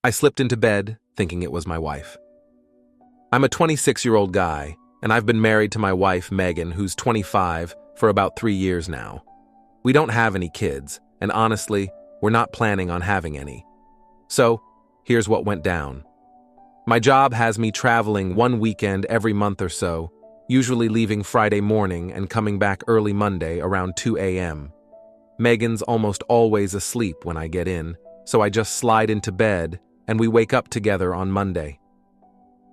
I slipped into bed, thinking it was my wife. I'm a 26-year-old guy, and I've been married to my wife, Megan, who's 25, for about 3 years now. We don't have any kids, and honestly, we're not planning on having any. So, here's what went down. My job has me traveling one weekend every month or so, usually leaving Friday morning and coming back early Monday around 2 a.m. Megan's almost always asleep when I get in, so I just slide into bed and we wake up together on Monday.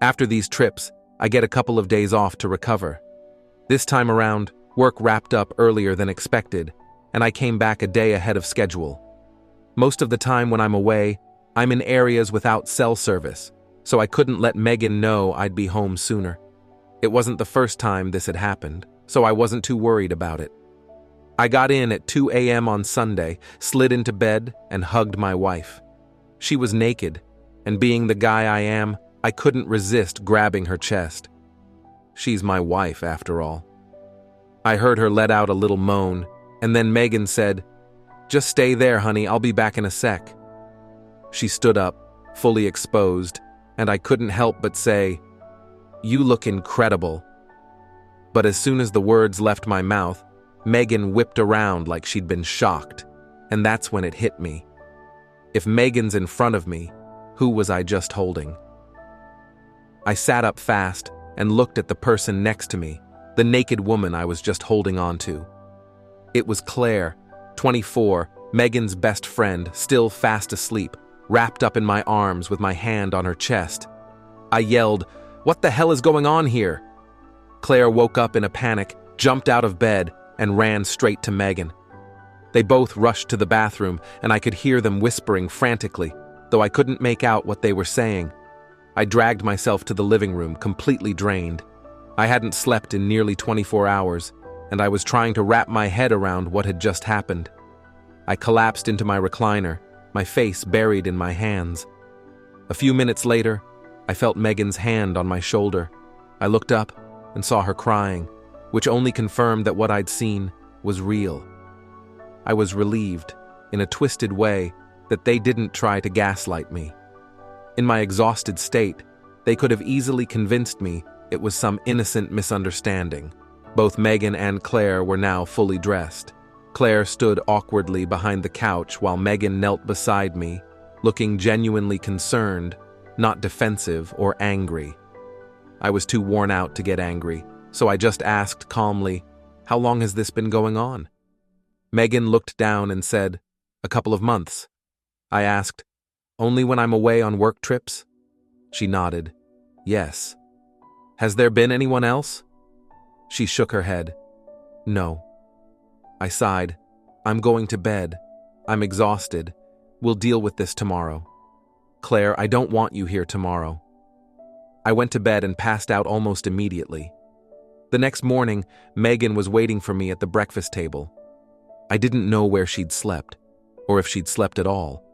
After these trips, I get a couple of days off to recover. This time around, work wrapped up earlier than expected, and I came back a day ahead of schedule. Most of the time when I'm away, I'm in areas without cell service, so I couldn't let Megan know I'd be home sooner. It wasn't the first time this had happened, so I wasn't too worried about it. I got in at 2 a.m. on Sunday, slid into bed, and hugged my wife. She was naked, and being the guy I am, I couldn't resist grabbing her chest. She's my wife, after all. I heard her let out a little moan, and then Megan said, "Just stay there, honey, I'll be back in a sec." She stood up, fully exposed, and I couldn't help but say, "You look incredible." But as soon as the words left my mouth, Megan whipped around like she'd been shocked, and that's when it hit me. If Megan's in front of me, who was I just holding? I sat up fast and looked at the person next to me, the naked woman I was just holding on to. It was Claire, 24, Megan's best friend, still fast asleep, wrapped up in my arms with my hand on her chest. I yelled, "What the hell is going on here?" Claire woke up in a panic, jumped out of bed, and ran straight to Megan. They both rushed to the bathroom, and I could hear them whispering frantically, though I couldn't make out what they were saying. I dragged myself to the living room, completely drained. I hadn't slept in nearly 24 hours, and I was trying to wrap my head around what had just happened. I collapsed into my recliner, my face buried in my hands. A few minutes later, I felt Megan's hand on my shoulder. I looked up and saw her crying, which only confirmed that what I'd seen was real. I was relieved, in a twisted way, that they didn't try to gaslight me. In my exhausted state, they could have easily convinced me it was some innocent misunderstanding. Both Megan and Claire were now fully dressed. Claire stood awkwardly behind the couch while Megan knelt beside me, looking genuinely concerned, not defensive or angry. I was too worn out to get angry, so I just asked calmly, "How long has this been going on?" Megan looked down and said, "A couple of months." I asked, "Only when I'm away on work trips?" She nodded, "Yes." "Has there been anyone else?" She shook her head. "No." I sighed. "I'm going to bed. I'm exhausted. We'll deal with this tomorrow." "Claire, I don't want you here tomorrow." I went to bed and passed out almost immediately. The next morning, Megan was waiting for me at the breakfast table. I didn't know where she'd slept, or if she'd slept at all.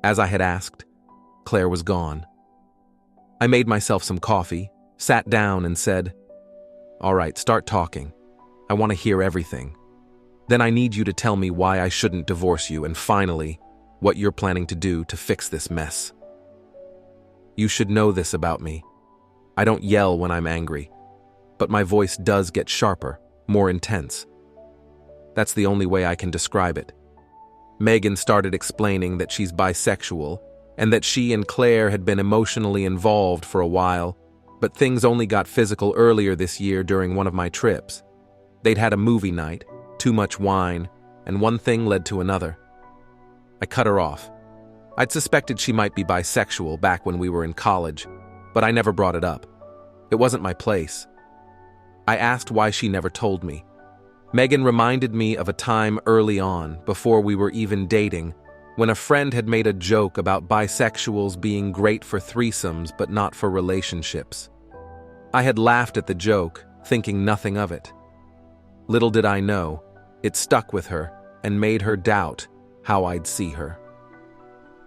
As I had asked, Claire was gone. I made myself some coffee, sat down and said, "All right, start talking. I want to hear everything. Then I need you to tell me why I shouldn't divorce you and finally, what you're planning to do to fix this mess. You should know this about me. I don't yell when I'm angry, but my voice does get sharper, more intense. That's the only way I can describe it." Megan started explaining that she's bisexual and that she and Claire had been emotionally involved for a while, but things only got physical earlier this year during one of my trips. They'd had a movie night, too much wine, and one thing led to another. I cut her off. I'd suspected she might be bisexual back when we were in college, but I never brought it up. It wasn't my place. I asked why she never told me. Megan reminded me of a time early on, before we were even dating, when a friend had made a joke about bisexuals being great for threesomes but not for relationships. I had laughed at the joke, thinking nothing of it. Little did I know, it stuck with her and made her doubt how I'd see her.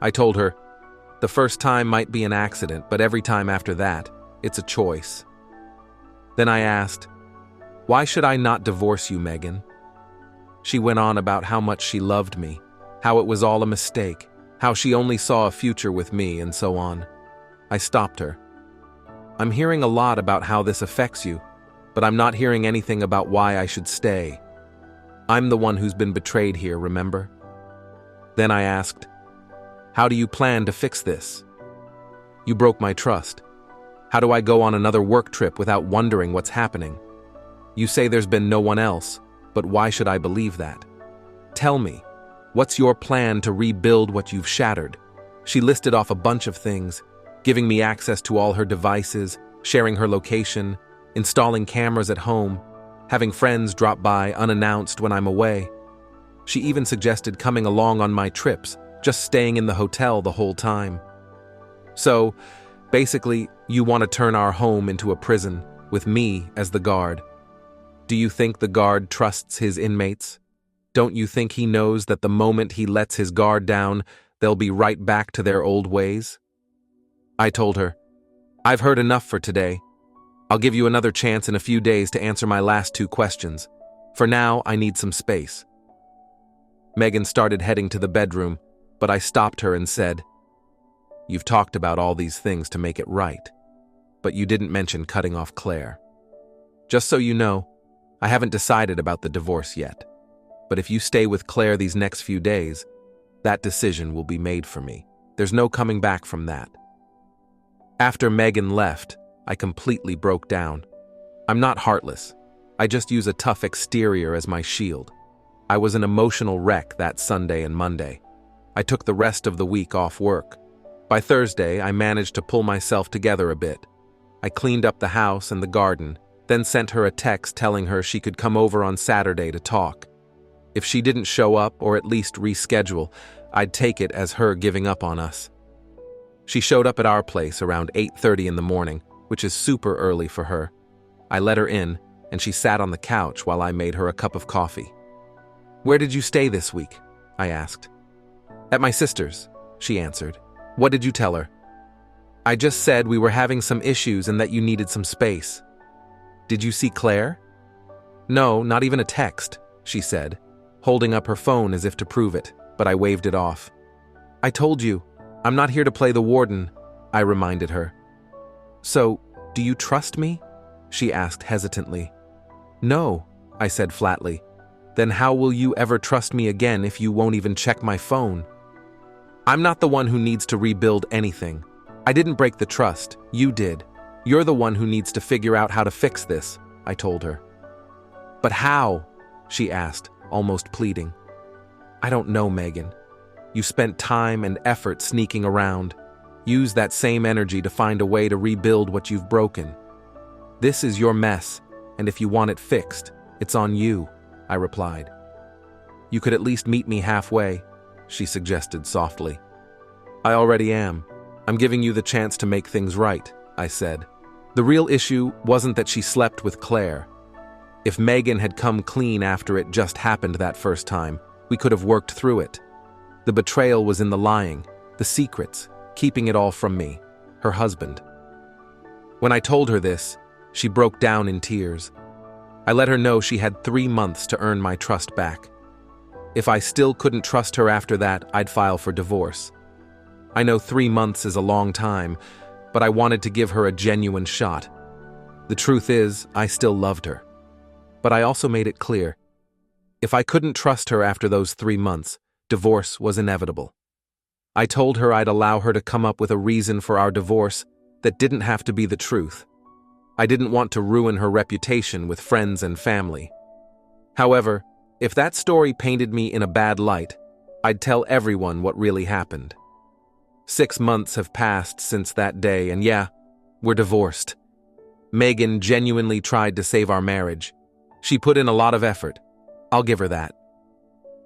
I told her, the first time might be an accident, but every time after that, it's a choice. Then I asked, "Why should I not divorce you, Megan?" She went on about how much she loved me, how it was all a mistake, how she only saw a future with me and so on. I stopped her. I'm hearing a lot about how this affects you, but I'm not hearing anything about why I should stay. I'm the one who's been betrayed here, remember? Then I asked, how do you plan to fix this? You broke my trust. How do I go on another work trip without wondering what's happening? You say there's been no one else, but why should I believe that? Tell me, what's your plan to rebuild what you've shattered? She listed off a bunch of things, giving me access to all her devices, sharing her location, installing cameras at home, having friends drop by unannounced when I'm away. She even suggested coming along on my trips, just staying in the hotel the whole time. So, basically, you want to turn our home into a prison, with me as the guard. Do you think the guard trusts his inmates? Don't you think he knows that the moment he lets his guard down, they'll be right back to their old ways? I told her, I've heard enough for today. I'll give you another chance in a few days to answer my last 2 questions. For now, I need some space. Megan started heading to the bedroom, but I stopped her and said, You've talked about all these things to make it right, but you didn't mention cutting off Claire. Just so you know, I haven't decided about the divorce yet, but if you stay with Claire these next few days, that decision will be made for me. There's no coming back from that. After Megan left, I completely broke down. I'm not heartless. I just use a tough exterior as my shield. I was an emotional wreck that Sunday and Monday. I took the rest of the week off work. By Thursday, I managed to pull myself together a bit. I cleaned up the house and the garden, then sent her a text telling her she could come over on Saturday to talk. If she didn't show up or at least reschedule, I'd take it as her giving up on us. She showed up at our place around 8:30 in the morning, which is super early for her. I let her in, and she sat on the couch while I made her a cup of coffee. Where did you stay this week? I asked. At my sister's, she answered. What did you tell her? I just said we were having some issues and that you needed some space. Did you see Claire? No, not even a text, she said, holding up her phone as if to prove it, but I waved it off. I told you, I'm not here to play the warden, I reminded her. So, do you trust me? She asked hesitantly. No, I said flatly. Then how will you ever trust me again if you won't even check my phone? I'm not the one who needs to rebuild anything. I didn't break the trust, you did. You're the one who needs to figure out how to fix this, I told her. But how? She asked, almost pleading. I don't know, Megan. You spent time and effort sneaking around. Use that same energy to find a way to rebuild what you've broken. This is your mess, and if you want it fixed, it's on you, I replied. You could at least meet me halfway, she suggested softly. I already am. I'm giving you the chance to make things right, I said. The real issue wasn't that she slept with Claire. If Megan had come clean after it just happened that first time, we could have worked through it. The betrayal was in the lying, the secrets, keeping it all from me, her husband. When I told her this, she broke down in tears. I let her know she had 3 months to earn my trust back. If I still couldn't trust her after that, I'd file for divorce. I know 3 months is a long time, but I wanted to give her a genuine shot. The truth is, I still loved her. But I also made it clear, if I couldn't trust her after those 3 months, divorce was inevitable. I told her I'd allow her to come up with a reason for our divorce that didn't have to be the truth. I didn't want to ruin her reputation with friends and family. However, if that story painted me in a bad light, I'd tell everyone what really happened. 6 months have passed since that day, and yeah, we're divorced. Megan genuinely tried to save our marriage. She put in a lot of effort. I'll give her that.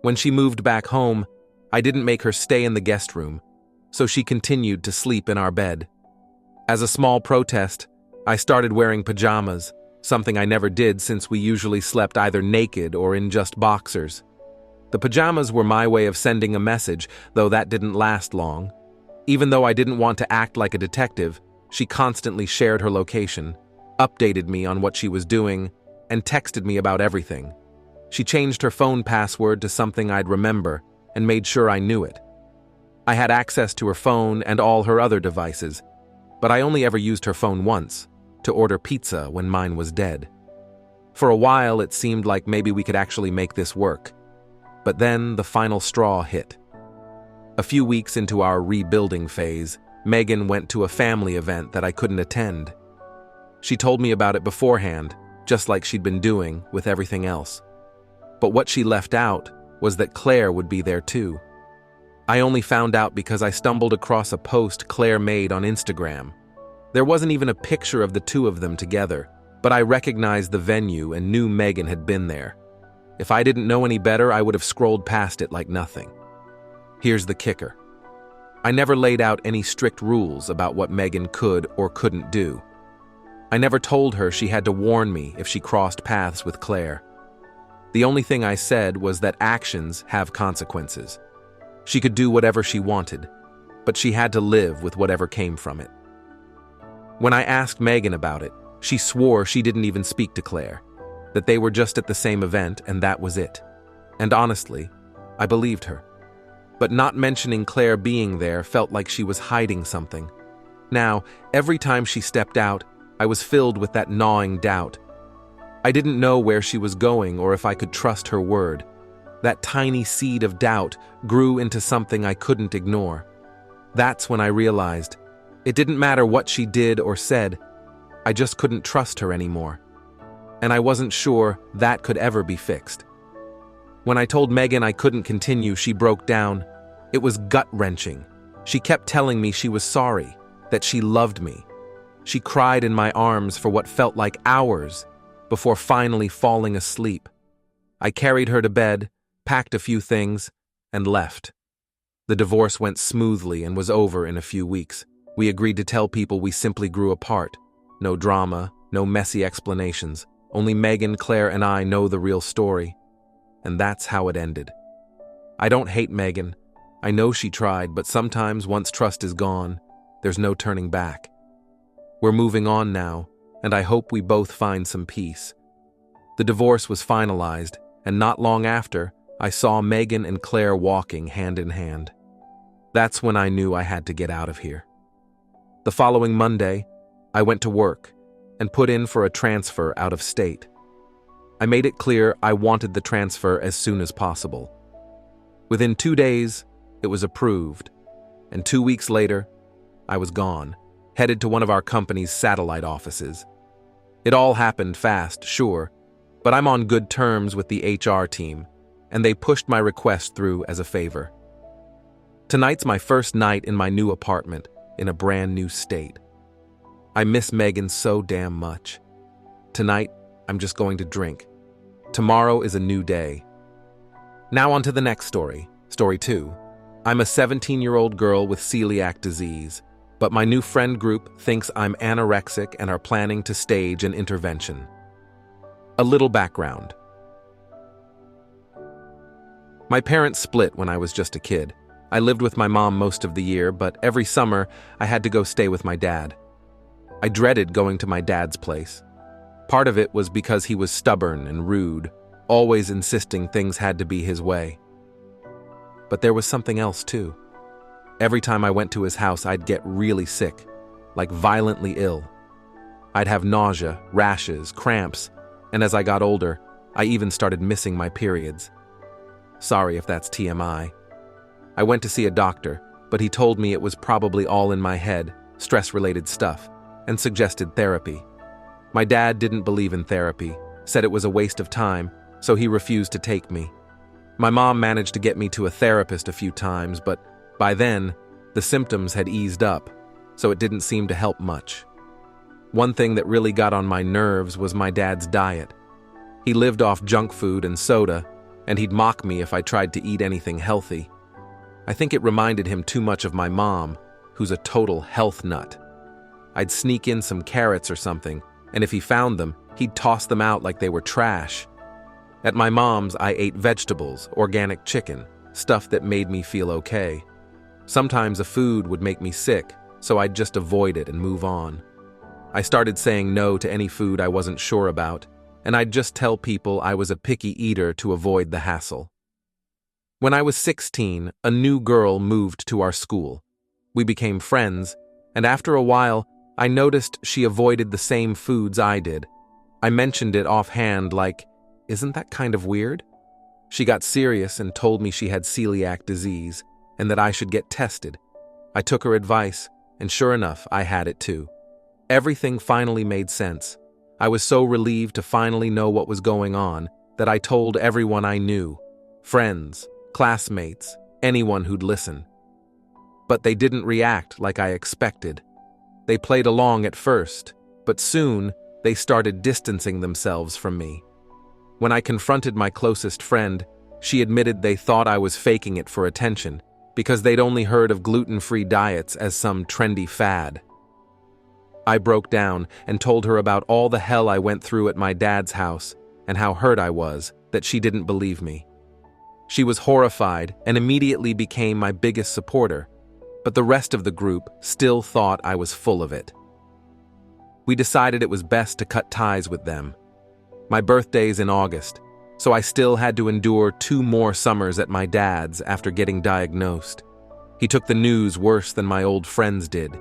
When she moved back home, I didn't make her stay in the guest room, so she continued to sleep in our bed. As a small protest, I started wearing pajamas, something I never did since we usually slept either naked or in just boxers. The pajamas were my way of sending a message, though that didn't last long. Even though I didn't want to act like a detective, she constantly shared her location, updated me on what she was doing, and texted me about everything. She changed her phone password to something I'd remember and made sure I knew it. I had access to her phone and all her other devices, but I only ever used her phone once, to order pizza when mine was dead. For a while, it seemed like maybe we could actually make this work, but then the final straw hit. A few weeks into our rebuilding phase, Megan went to a family event that I couldn't attend. She told me about it beforehand, just like she'd been doing with everything else. But what she left out was that Claire would be there too. I only found out because I stumbled across a post Claire made on Instagram. There wasn't even a picture of the two of them together, but I recognized the venue and knew Megan had been there. If I didn't know any better, I would have scrolled past it like nothing. Here's the kicker. I never laid out any strict rules about what Megan could or couldn't do. I never told her she had to warn me if she crossed paths with Claire. The only thing I said was that actions have consequences. She could do whatever she wanted, but she had to live with whatever came from it. When I asked Megan about it, she swore she didn't even speak to Claire, that they were just at the same event and that was it. And honestly, I believed her. But not mentioning Claire being there felt like she was hiding something. Now, every time she stepped out, I was filled with that gnawing doubt. I didn't know where she was going or if I could trust her word. That tiny seed of doubt grew into something I couldn't ignore. That's when I realized it didn't matter what she did or said, I just couldn't trust her anymore. And I wasn't sure that could ever be fixed. When I told Megan I couldn't continue, she broke down. It was gut-wrenching. She kept telling me she was sorry, that she loved me. She cried in my arms for what felt like hours before finally falling asleep. I carried her to bed, packed a few things, and left. The divorce went smoothly and was over in a few weeks. We agreed to tell people we simply grew apart. No drama, no messy explanations. Only Megan, Claire, and I know the real story. And that's how it ended. I don't hate Megan. I know she tried, but sometimes once trust is gone, there's no turning back. We're moving on now, and I hope we both find some peace. The divorce was finalized, and not long after, I saw Megan and Claire walking hand in hand. That's when I knew I had to get out of here. The following Monday, I went to work and put in for a transfer out of state. I made it clear I wanted the transfer as soon as possible. Within 2 days, it was approved, and 2 weeks later, I was gone, headed to one of our company's satellite offices. It all happened fast, sure, but I'm on good terms with the HR team, and they pushed my request through as a favor. Tonight's my first night in my new apartment in a brand new state. I miss Megan so damn much. Tonight, I'm just going to drink. Tomorrow is a new day. Now on to the next story. Story 2. I'm a 17-year-old girl with celiac disease, but my new friend group thinks I'm anorexic and are planning to stage an intervention. A little background. My parents split when I was just a kid. I lived with my mom most of the year, but every summer I had to go stay with my dad. I dreaded going to my dad's place. Part of it was because he was stubborn and rude, always insisting things had to be his way. But there was something else too. Every time I went to his house, I'd get really sick, like violently ill. I'd have nausea, rashes, cramps, and as I got older, I even started missing my periods. Sorry if that's TMI. I went to see a doctor, but he told me it was probably all in my head, stress-related stuff, and suggested therapy. My dad didn't believe in therapy, said it was a waste of time, so he refused to take me. My mom managed to get me to a therapist a few times, but by then, the symptoms had eased up, so it didn't seem to help much. One thing that really got on my nerves was my dad's diet. He lived off junk food and soda, and he'd mock me if I tried to eat anything healthy. I think it reminded him too much of my mom, who's a total health nut. I'd sneak in some carrots or something, and if he found them, he'd toss them out like they were trash. At my mom's, I ate vegetables, organic chicken, stuff that made me feel okay. Sometimes a food would make me sick, so I'd just avoid it and move on. I started saying no to any food I wasn't sure about, and I'd just tell people I was a picky eater to avoid the hassle. When I was 16, a new girl moved to our school. We became friends, and after a while, I noticed she avoided the same foods I did. I mentioned it offhand like, "Isn't that kind of weird?" She got serious and told me she had celiac disease and that I should get tested. I took her advice, and sure enough, I had it too. Everything finally made sense. I was so relieved to finally know what was going on that I told everyone I knew, friends, classmates, anyone who'd listen. But they didn't react like I expected. They played along at first, but soon they started distancing themselves from me. When I confronted my closest friend, she admitted they thought I was faking it for attention because they'd only heard of gluten-free diets as some trendy fad. I broke down and told her about all the hell I went through at my dad's house and how hurt I was that she didn't believe me. She was horrified and immediately became my biggest supporter, but the rest of the group still thought I was full of it. We decided it was best to cut ties with them. My birthday's in August, so I still had to endure 2 more summers at my dad's after getting diagnosed. He took the news worse than my old friends did.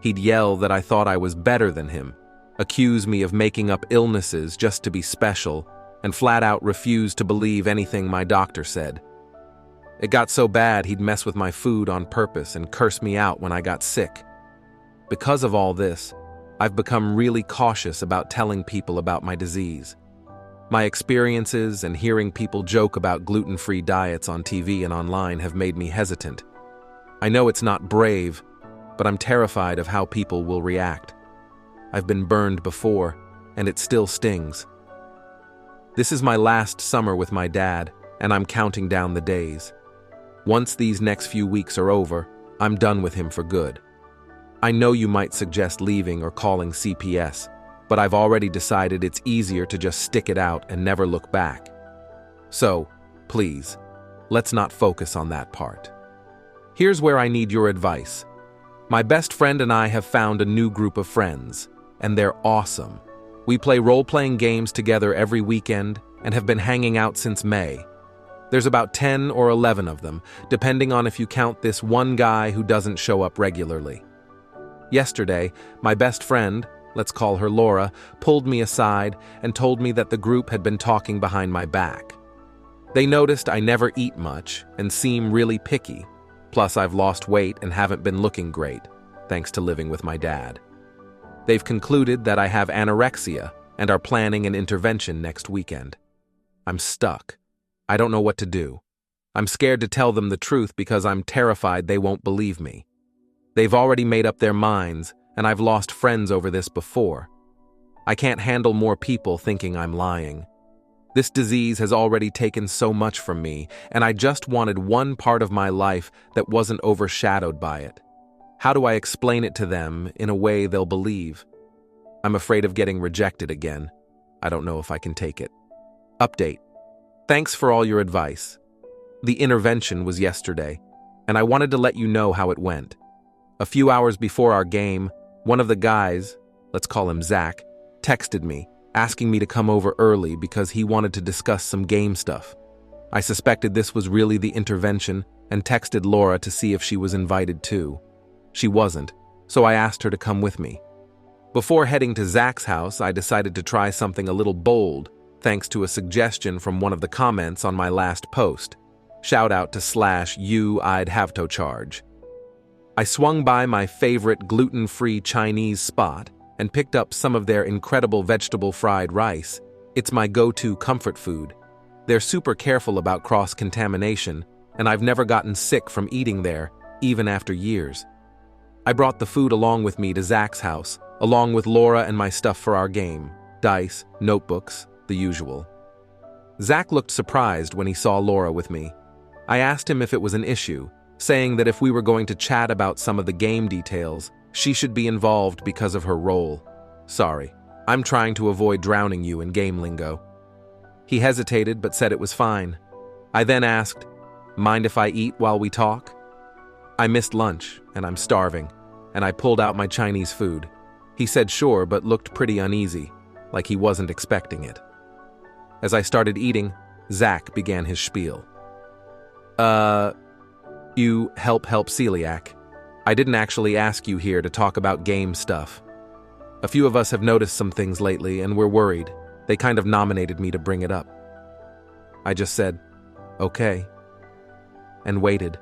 He'd yell that I thought I was better than him, accuse me of making up illnesses just to be special, and flat out refuse to believe anything my doctor said. It got so bad he'd mess with my food on purpose and curse me out when I got sick. Because of all this, I've become really cautious about telling people about my disease. My experiences and hearing people joke about gluten-free diets on TV and online have made me hesitant. I know it's not brave, but I'm terrified of how people will react. I've been burned before, and it still stings. This is my last summer with my dad, and I'm counting down the days. Once these next few weeks are over, I'm done with him for good. I know you might suggest leaving or calling CPS, but I've already decided it's easier to just stick it out and never look back. So, please, let's not focus on that part. Here's where I need your advice. My best friend and I have found a new group of friends, and they're awesome. We play role-playing games together every weekend and have been hanging out since May. There's about 10 or 11 of them, depending on if you count this one guy who doesn't show up regularly. Yesterday, my best friend, let's call her Laura, pulled me aside and told me that the group had been talking behind my back. They noticed I never eat much and seem really picky. Plus, I've lost weight and haven't been looking great, thanks to living with my dad. They've concluded that I have anorexia and are planning an intervention next weekend. I'm stuck. I don't know what to do. I'm scared to tell them the truth because I'm terrified they won't believe me. They've already made up their minds, and I've lost friends over this before. I can't handle more people thinking I'm lying. This disease has already taken so much from me, and I just wanted one part of my life that wasn't overshadowed by it. How do I explain it to them in a way they'll believe? I'm afraid of getting rejected again. I don't know if I can take it. Update. Thanks for all your advice. The intervention was yesterday, and I wanted to let you know how it went. A few hours before our game, one of the guys, let's call him Zach, texted me, asking me to come over early because he wanted to discuss some game stuff. I suspected this was really the intervention and texted Laura to see if she was invited too. She wasn't, so I asked her to come with me. Before heading to Zach's house, I decided to try something a little bold, thanks to a suggestion from one of the comments on my last post. Shout out to /you I'd have to charge. I swung by my favorite gluten-free Chinese spot and picked up some of their incredible vegetable fried rice. It's my go-to comfort food. They're super careful about cross-contamination, and I've never gotten sick from eating there, even after years. I brought the food along with me to Zach's house, along with Laura and my stuff for our game, dice, notebooks, the usual. Zach looked surprised when he saw Laura with me. I asked him if it was an issue, saying that if we were going to chat about some of the game details, she should be involved because of her role. Sorry, I'm trying to avoid drowning you in game lingo. He hesitated but said it was fine. I then asked, mind if I eat while we talk? I missed lunch, and I'm starving, and I pulled out my Chinese food. He said sure, but looked pretty uneasy, like he wasn't expecting it. As I started eating, Zach began his spiel. Uh, you help celiac. I didn't actually ask you here to talk about game stuff. A few of us have noticed some things lately, and we're worried. They kind of nominated me to bring it up. I just said, okay, and waited.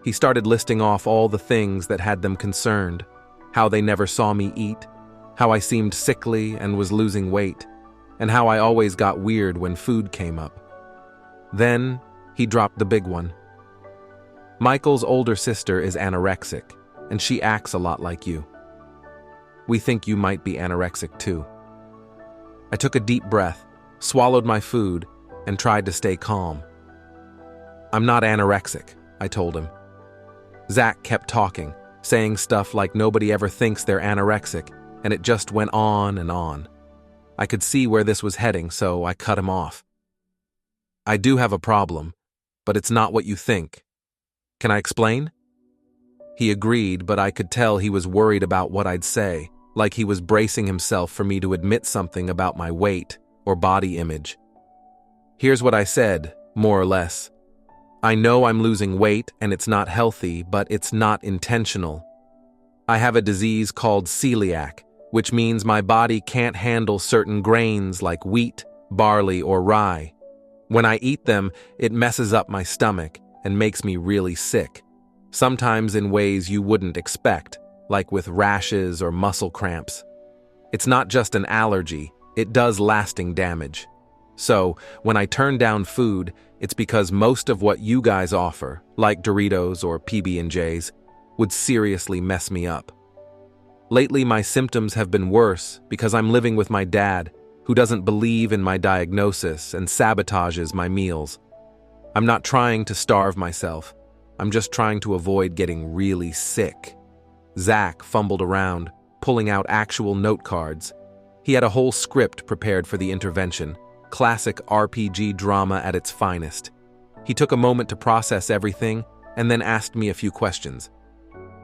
He started listing off all the things that had them concerned, how they never saw me eat, how I seemed sickly and was losing weight, and how I always got weird when food came up. Then he dropped the big one. Michael's older sister is anorexic, and she acts a lot like you. We think you might be anorexic too. I took a deep breath, swallowed my food, and tried to stay calm. I'm not anorexic, I told him. Zach kept talking, saying stuff like nobody ever thinks they're anorexic, and it just went on and on. I could see where this was heading, so I cut him off. I do have a problem, but it's not what you think. Can I explain? He agreed, but I could tell he was worried about what I'd say, like he was bracing himself for me to admit something about my weight or body image. Here's what I said, more or less. I know I'm losing weight and it's not healthy, but it's not intentional. I have a disease called celiac, which means my body can't handle certain grains like wheat, barley, or rye. When I eat them, it messes up my stomach and makes me really sick, sometimes in ways you wouldn't expect, like with rashes or muscle cramps. It's not just an allergy, it does lasting damage. So, when I turn down food, it's because most of what you guys offer, like Doritos or PB&Js, would seriously mess me up. Lately, my symptoms have been worse because I'm living with my dad, who doesn't believe in my diagnosis and sabotages my meals. I'm not trying to starve myself. I'm just trying to avoid getting really sick. Zach fumbled around, pulling out actual note cards. He had a whole script prepared for the intervention, classic RPG drama at its finest. He took a moment to process everything and then asked me a few questions.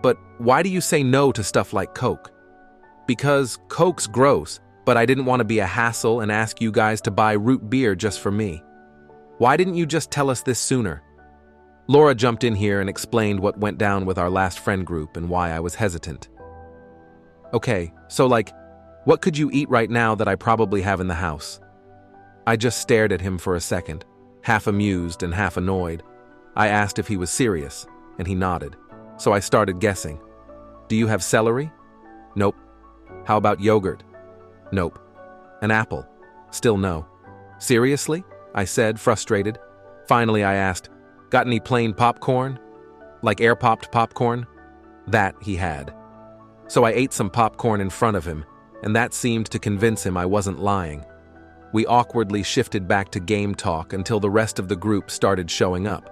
But why do you say no to stuff like Coke? Because Coke's gross, but I didn't want to be a hassle and ask you guys to buy root beer just for me. Why didn't you just tell us this sooner? Laura jumped in here and explained what went down with our last friend group and why I was hesitant. Okay, so what could you eat right now that I probably have in the house? I just stared at him for a second, half amused and half annoyed. I asked if he was serious, and he nodded. So I started guessing. Do you have celery? Nope. How about yogurt? Nope. An apple? Still no. Seriously? I said, frustrated. Finally, I asked, got any plain popcorn? Like air-popped popcorn? That he had. So I ate some popcorn in front of him, and that seemed to convince him I wasn't lying. We awkwardly shifted back to game talk until the rest of the group started showing up.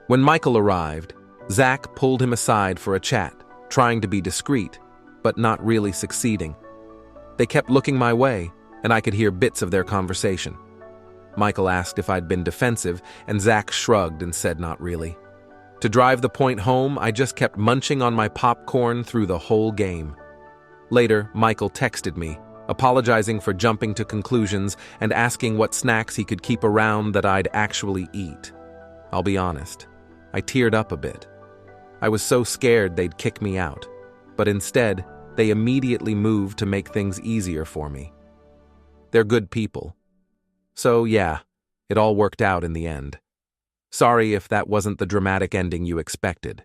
When Michael arrived, Zach pulled him aside for a chat, trying to be discreet, but not really succeeding. They kept looking my way, and I could hear bits of their conversation. Michael asked if I'd been defensive, and Zach shrugged and said not really. To drive the point home, I just kept munching on my popcorn through the whole game. Later, Michael texted me, apologizing for jumping to conclusions and asking what snacks he could keep around that I'd actually eat. I'll be honest, I teared up a bit. I was so scared they'd kick me out, but instead, they immediately moved to make things easier for me. They're good people. So yeah, it all worked out in the end. Sorry if that wasn't the dramatic ending you expected.